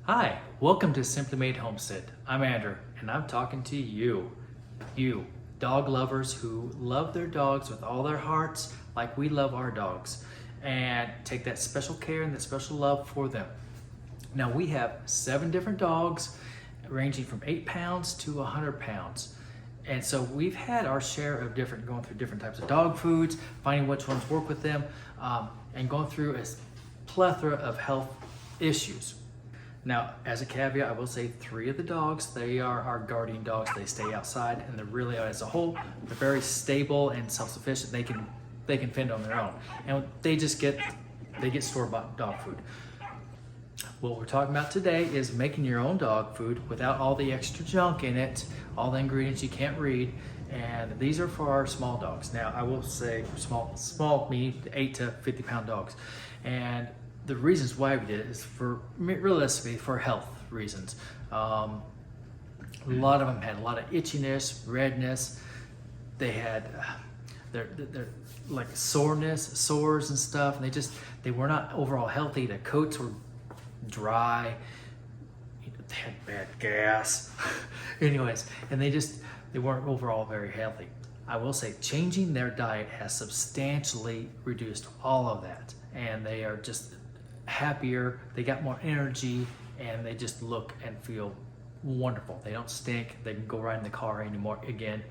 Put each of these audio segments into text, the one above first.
Hi, welcome to Simply Made Homestead. I'm Andrew, and I'm talking to you. You, dog lovers who love their dogs with all their hearts like we love our dogs, and take that special care and that special love for them. Now we have 7 different dogs ranging from 8 pounds to 100 pounds. And so we've had our share of going through different types of dog foods, finding which ones work with them, and going through a plethora of health issues. Now, as a caveat, I will say 3 of the dogs, they are our guardian dogs. They stay outside, and they're really, as a whole, they're very stable and self-sufficient. They can fend on their own, and they get store-bought dog food. What we're talking about today is making your own dog food without all the extra junk in it, all the ingredients you can't read, and these are for our small dogs. Now, I will say small meaning 8 to 50 pound dogs, and the reasons why we did it is realistically for health reasons. A lot of them had a lot of itchiness, redness. They had they're like sores and stuff, and they were not overall healthy. Their coats were dry. They had bad gas. Anyways, and they weren't overall very healthy. I will say changing their diet has substantially reduced all of that, and they are just happier, they got more energy, and they just look and feel wonderful. They don't stink. They can go ride in the car anymore again.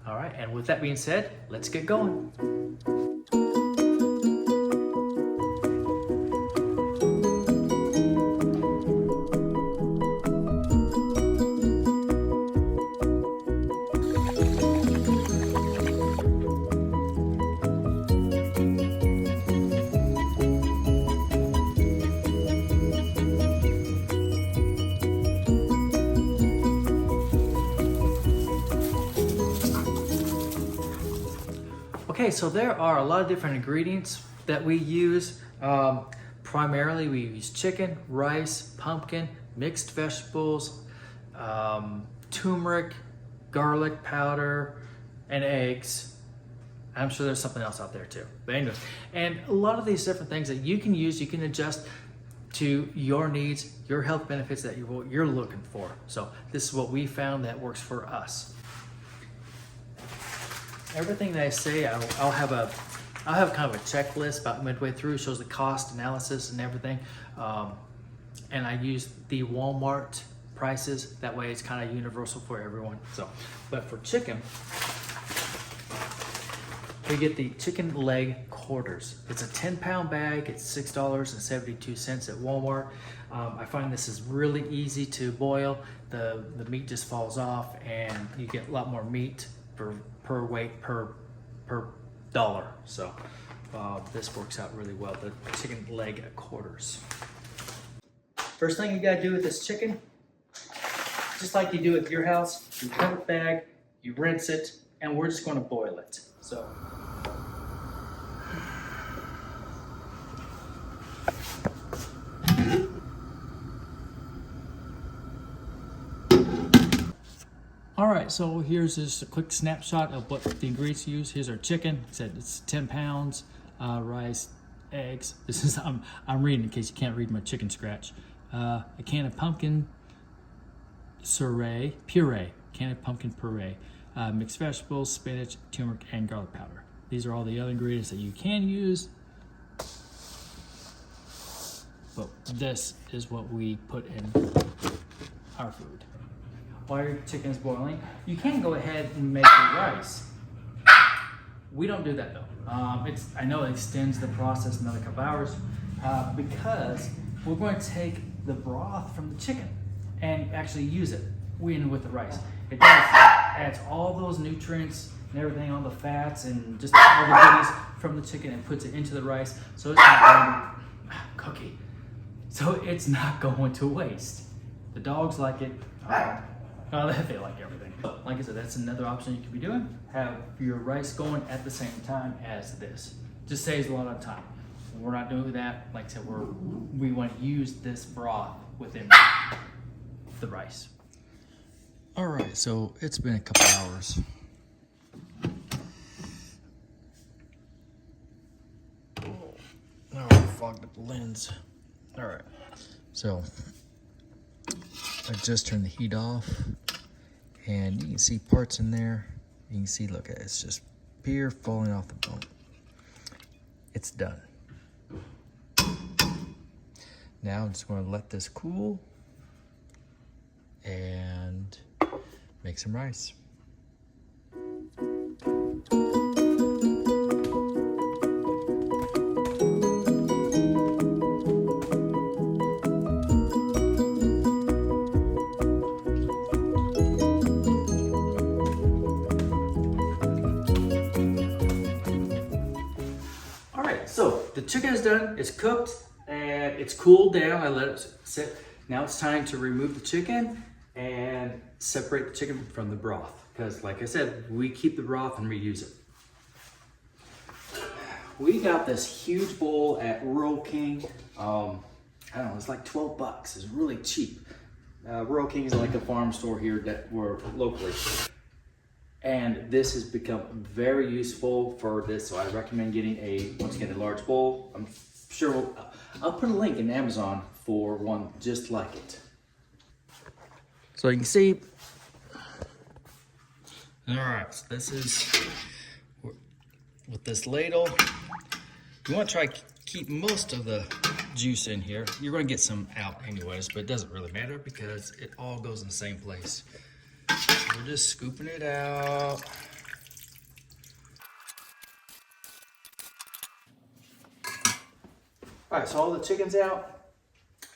All right, and with that being said, let's get going. Okay, so there are a lot of different ingredients that we use. Primarily, we use chicken, rice, pumpkin, mixed vegetables, turmeric, garlic powder, and eggs. I'm sure there's something else out there too. But anyway, and a lot of these different things that you can use, you can adjust to your needs, your health benefits that you're looking for. So this is what we found that works for us. Everything that I say, I'll have kind of a checklist about midway through. Shows the cost analysis and everything, and I use the Walmart prices. That way, it's kind of universal for everyone. So, but for chicken, we get the chicken leg quarters. It's a 10-pound bag. It's $6.72 at Walmart. I find this is really easy to boil. The meat just falls off, and you get a lot more meat per weight per dollar. So this works out really well. The chicken leg quarters. First thing you gotta do with this chicken, just like you do at your house, you cut a bag, you rinse it, and we're just gonna boil it. So all right, so here's just a quick snapshot of what the ingredients use. Here's our chicken. I said it's 10 pounds, rice, eggs. This is I'm reading in case you can't read my chicken scratch. A can of pumpkin puree, can of pumpkin puree, mixed vegetables, spinach, turmeric, and garlic powder. These are all the other ingredients that you can use, but this is what we put in our food. While your chicken is boiling, you can go ahead and make your rice. We don't do that though. I know it extends the process another couple hours because we're going to take the broth from the chicken and actually use it with the rice. It adds all those nutrients and everything, all the fats and just all the goodies from the chicken, and puts it into the rice. So it's not going to So it's not going to waste. The dogs like it. They like everything. But like I said, that's another option you could be doing. Have your rice going at the same time as this. Just saves a lot of time. We're not doing that. Like I said, we want to use this broth within the rice. All right, so it's been a couple hours. Oh, I fogged up the lens. All right, so I just turned the heat off, and you can see parts in there. You can see, look, it's just pure falling off the bone. It's done. Now I'm just going to let this cool and make some rice. So the chicken is done, it's cooked, and it's cooled down. I let it sit. Now it's time to remove the chicken and separate the chicken from the broth. Because like I said, we keep the broth and reuse it. We got this huge bowl at Rural King. I don't know, it's like 12 bucks. It's really cheap. Rural King is like a farm store here that we're locally. And this has become very useful for this, so I recommend getting once again, a large bowl. I'm sure I'll put a link in Amazon for one just like it. So you can see, all right, so this is, with this ladle, you want to try to keep most of the juice in here. You're going to get some out anyways, but it doesn't really matter because it all goes in the same place. We're just scooping it out. All right, so all the chicken's out,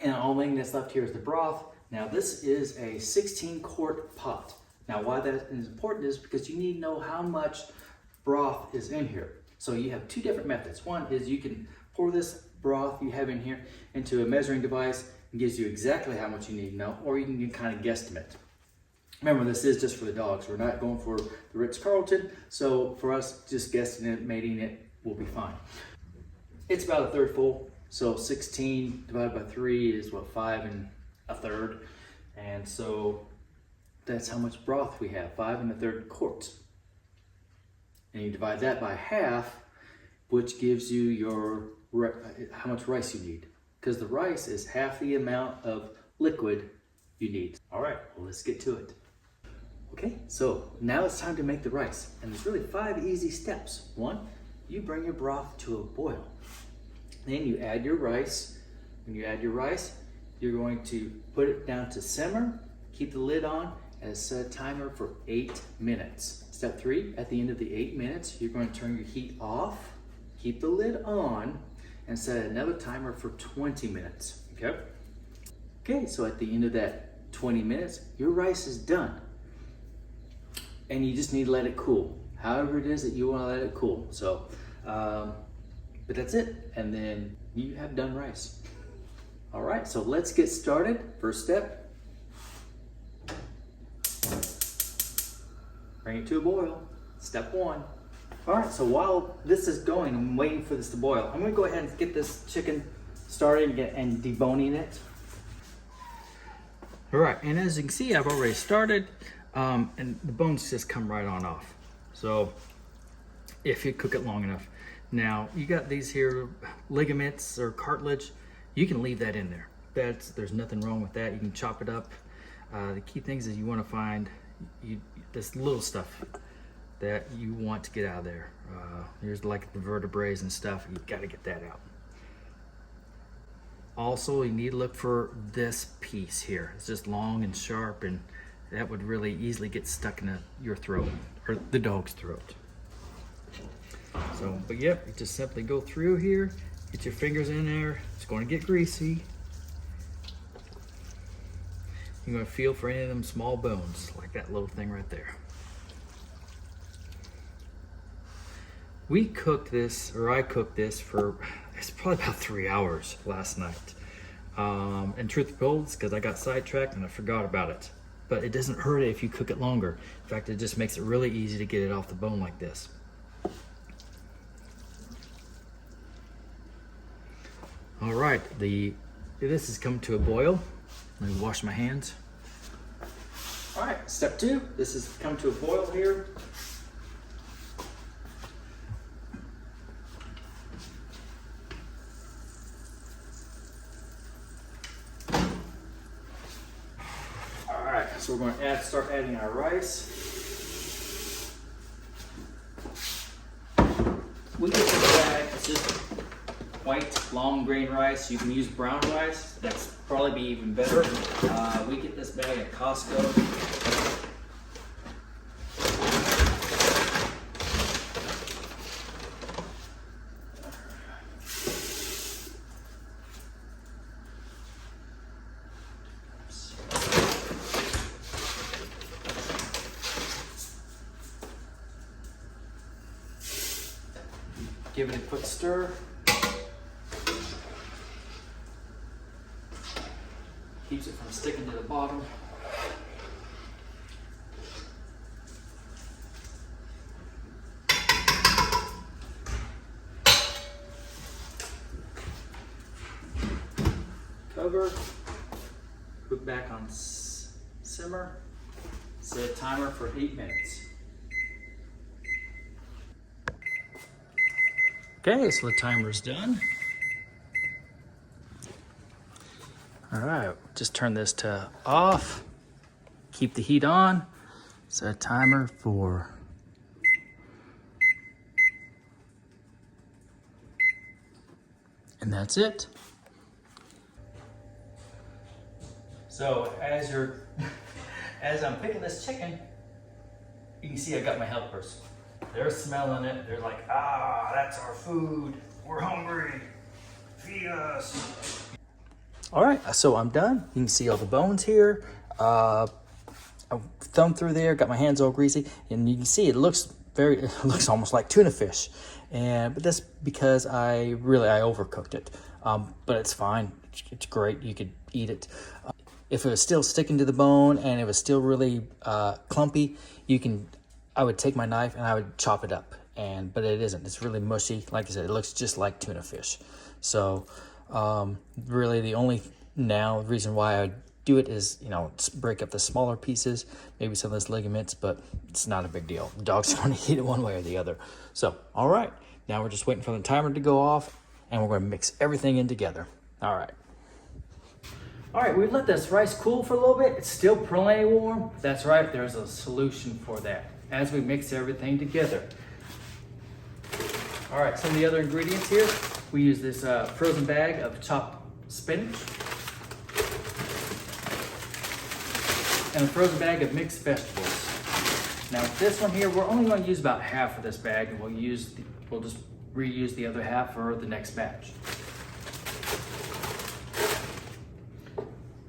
and the only thing that's left here is the broth. Now this is a 16-quart pot. Now why that is important is because you need to know how much broth is in here. So you have two different methods. One is you can pour this broth you have in here into a measuring device and gives you exactly how much you need to know, or you can kind of guesstimate. Remember, this is just for the dogs. We're not going for the Ritz-Carlton, so for us, just guesstimating it will be fine. It's about a third full, so 16 divided by 3 is what, 5 1/3, and so that's how much broth we have, 5 1/3 quarts. And you divide that by half, which gives you your how much rice you need, because the rice is half the amount of liquid you need. All right, well, let's get to it. Okay, so now it's time to make the rice, and there's really 5 easy steps. 1, you bring your broth to a boil. Then you add your rice. When you add your rice, you're going to put it down to simmer, keep the lid on, and set a timer for 8 minutes. Step 3, at the end of the 8 minutes, you're going to turn your heat off, keep the lid on, and set another timer for 20 minutes, okay? Okay, so at the end of that 20 minutes, your rice is done. And you just need to let it cool, however it is that you want to let it cool. So, but that's it. And then you have done rice. All right, so let's get started. First step, bring it to a boil. Step 1. All right, so while this is going, I'm waiting for this to boil. I'm gonna go ahead and get this chicken started and deboning it. All right, and as you can see, I've already started. And the bones just come right on off. So if you cook it long enough. Now you got these here ligaments or cartilage, you can leave that in there. There's nothing wrong with that. You can chop it up. The key things is you want to find this little stuff that you want to get out of there. Here's like the vertebrae and stuff. You got to get that out. Also, you need to look for this piece here. It's just long and sharp, and that would really easily get stuck in your throat, or the dog's throat. So, but yep, you just simply go through here, get your fingers in there. It's going to get greasy. You're going to feel for any of them small bones, like that little thing right there. We cooked this, or I cooked this for, it's probably about 3 hours last night. And truth be told, it's because I got sidetracked and I forgot about it. But it doesn't hurt it if you cook it longer. In fact, it just makes it really easy to get it off the bone like this. All right, this has come to a boil. Let me wash my hands. All right, step 2, this has come to a boil here. So we're going to start adding our rice. We get this bag, it's just white long grain rice. You can use brown rice, that's probably be even better. We get this bag at Costco. Give it a quick stir. Keeps it from sticking to the bottom. Cover. Put back on simmer. Set a timer for 8 minutes. Okay, so the timer's done. All right, just turn this to off. Keep the heat on. Set a timer for 8 minutes. And that's it. So as I'm picking this chicken, you can see I got my helpers. They're smelling it. They're like, ah, that's our food. We're hungry. Feed us. All right, so I'm done. You can see all the bones here. I thumbed through there, got my hands all greasy, and you can see it looks almost like tuna fish. But that's because I overcooked it. But it's fine. It's great. You could eat it. If it was still sticking to the bone and it was still really clumpy, I would take my knife and I would chop it up, but it isn't. It's really mushy. Like I said, it looks just like tuna fish. So really the only reason why I do it is, break up the smaller pieces, maybe some of those ligaments, but it's not a big deal. The dog's going to eat it one way or the other. So, all right, now we're just waiting for the timer to go off and we're going to mix everything in together. All right. All right, we let this rice cool for a little bit. It's still plenty warm. That's right, there's a solution for that as we mix everything together. All right, some of the other ingredients here. We use this frozen bag of chopped spinach and a frozen bag of mixed vegetables. Now this one here, we're only going to use about half of this bag, and we'll just reuse the other half for the next batch.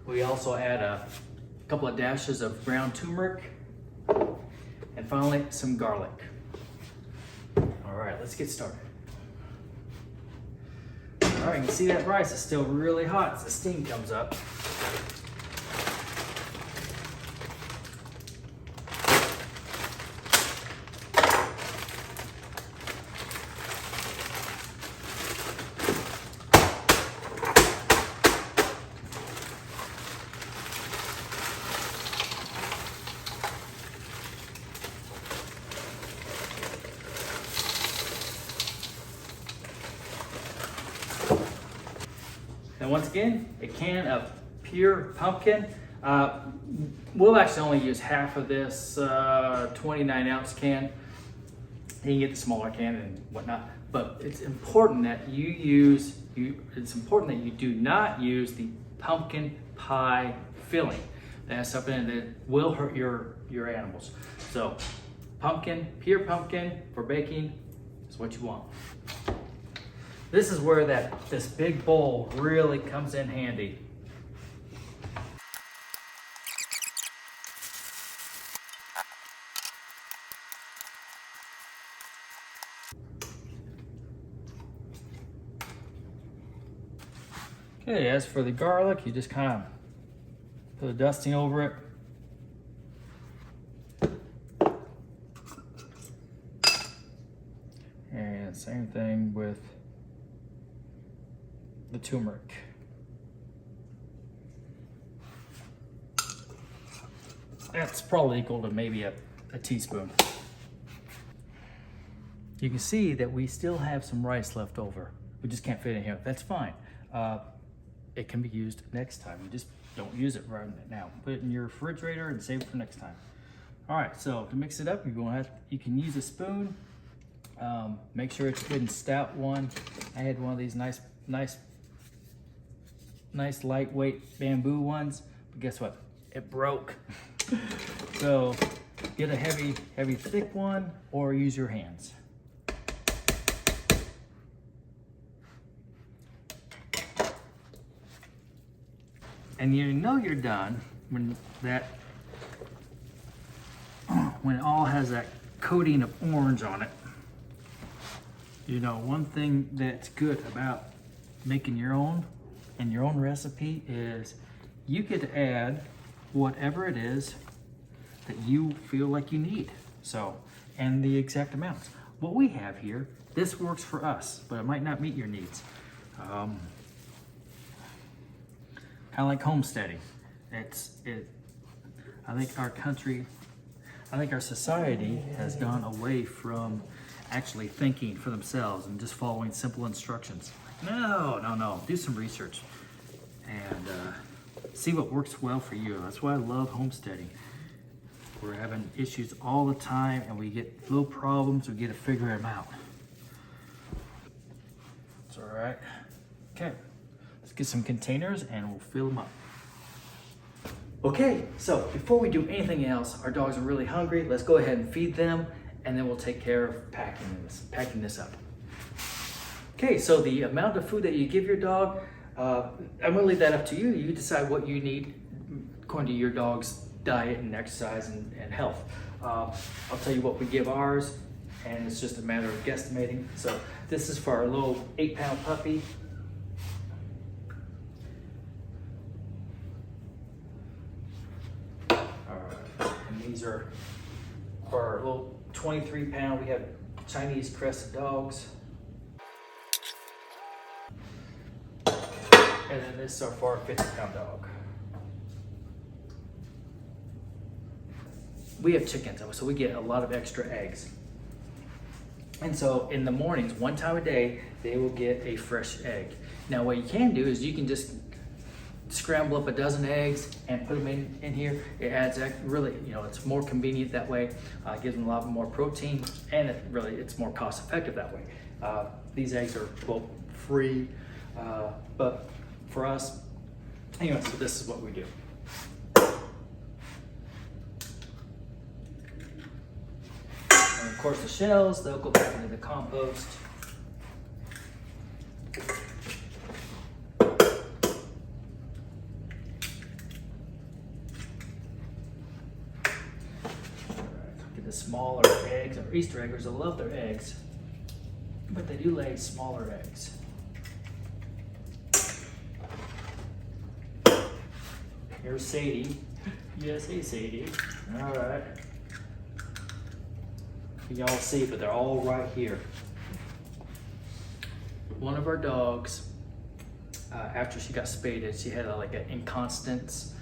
We also add a couple of dashes of ground turmeric, and finally some garlic. All right, let's get started. All right, you can see that rice is still really hot as the steam comes up. And once again, a can of pure pumpkin. We'll actually only use half of this 29-ounce can. You can get the smaller can and whatnot, but it's important that you do not use the pumpkin pie filling. That's something that will hurt your animals. So pure pumpkin for baking is what you want. This is where this big bowl really comes in handy. Okay, as for the garlic, you just kind of put a dusting over it. And same thing with the turmeric. That's probably equal to maybe a teaspoon. You can see that we still have some rice left over. We just can't fit in here. That's fine. It can be used next time. You just don't use it right now. Put it in your refrigerator and save it for next time. All right, so to mix it up, you can use a spoon. Make sure it's a good and stout one. I had one of these nice lightweight bamboo ones, but guess what? It broke. So get a heavy thick one or use your hands. And you know you're done when it all has that coating of orange on it. You know, one thing that's good about making your own and your own recipe is you get to add whatever it is that you feel like you need. So, and the exact amounts. What we have here, this works for us, but it might not meet your needs. Kind of like homesteading. I think our society has gone away from actually thinking for themselves and just following simple instructions. No, do some research and see what works well for you. That's why I love homesteading. We're having issues all the time and we get little problems, we get to figure them out. It's all right. Okay, let's get some containers and we'll fill them up. Okay, so before we do anything else, our dogs are really hungry. Let's go ahead and feed them, and then we'll take care of packing this up. Okay, so the amount of food that you give your dog, I'm gonna leave that up to you. You decide what you need according to your dog's diet and exercise and health. I'll tell you what we give ours, and it's just a matter of guesstimating. So this is for our little 8-pound puppy. These are for our little 23-pound. We have Chinese crested dogs. And then this is for our 50-pound dog. We have chickens, so we get a lot of extra eggs. And so in the mornings, one time a day, they will get a fresh egg. Now what you can do is you can just scramble up a dozen eggs and put them in here. It adds really, it's more convenient that way. Gives them a lot more protein, and it's more cost effective that way. These eggs are free, but for us, anyway, so this is what we do. And of course the shells, they'll go back into the compost. The smaller eggs, or Easter eggers, will love their eggs, but they do lay smaller eggs. Here's Sadie. Yes, hey Sadie. All right. Y'all see, but they're all right here. One of our dogs, after she got spaded, she had an incontinence,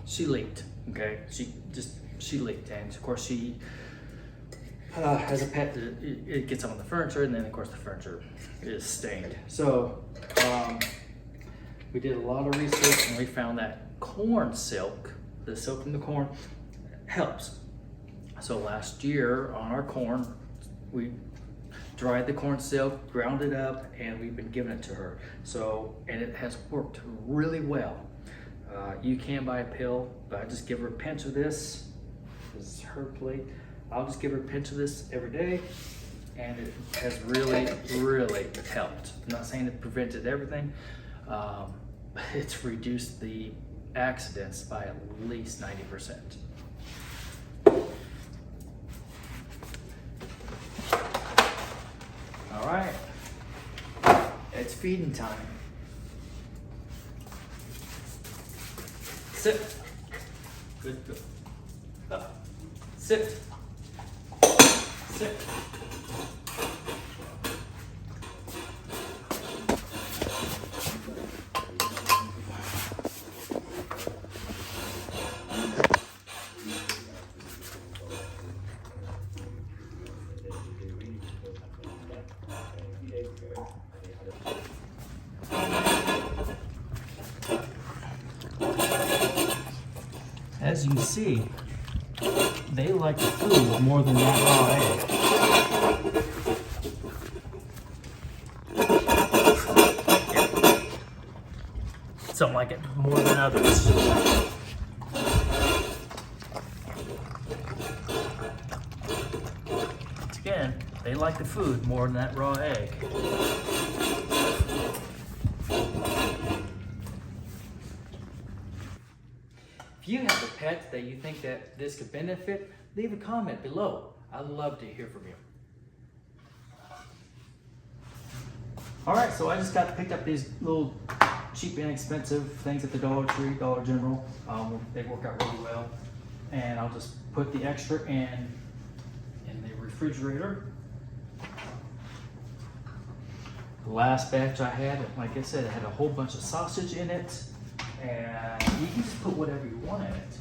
she leaked. Okay, she leaked, and of course she, as a pet, it gets on the furniture, and then of course the furniture is stained. So we did a lot of research, and we found that corn silk, the silk from the corn, helps. So last year on our corn, we dried the corn silk, ground it up, and we've been giving it to her. So, and it has worked really well. You can buy a pill, but I just give her a pinch of this. This is her plate. I'll just give her a pinch of this every day, and it has really, really helped. I'm not saying it prevented everything, but it's reduced the accidents by at least 90%. All right, it's feeding time. Sit. Good. Up. Sit. Sit. as you can see, they like the food more than that raw egg. Some like it more than others. Once again, they like the food more than that raw egg. If you have a pet that you think that this could benefit, leave a comment below. I'd love to hear from you. All right, so I just picked up these little cheap, inexpensive things at the Dollar Tree, Dollar General. They work out really well. And I'll just put the extra in the refrigerator. The last batch I had, like I said, it had a whole bunch of sausage in it. And you can just put whatever you want in it.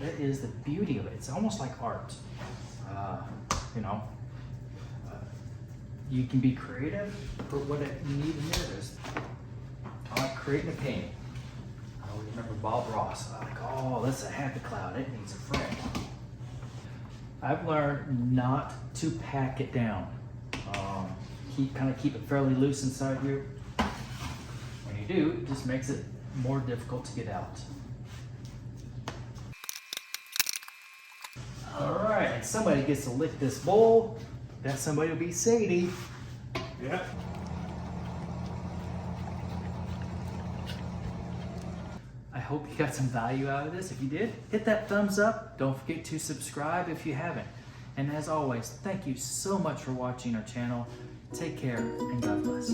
That is the beauty of it. It's almost like art. You know, you can be creative, put what you need in there. I like creating a painting. I remember Bob Ross. I'm like, oh, that's a happy cloud. It needs a friend. I've learned not to pack it down. Keep it fairly loose inside you. When you do, it just makes it more difficult to get out. All right, somebody gets to lick this bowl. That somebody will be Sadie. Yep. I hope you got some value out of this. If you did, hit that thumbs up. Don't forget to subscribe if you haven't. And as always, thank you so much for watching our channel. Take care and God bless.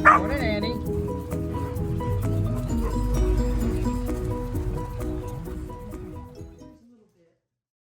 Morning, Andy.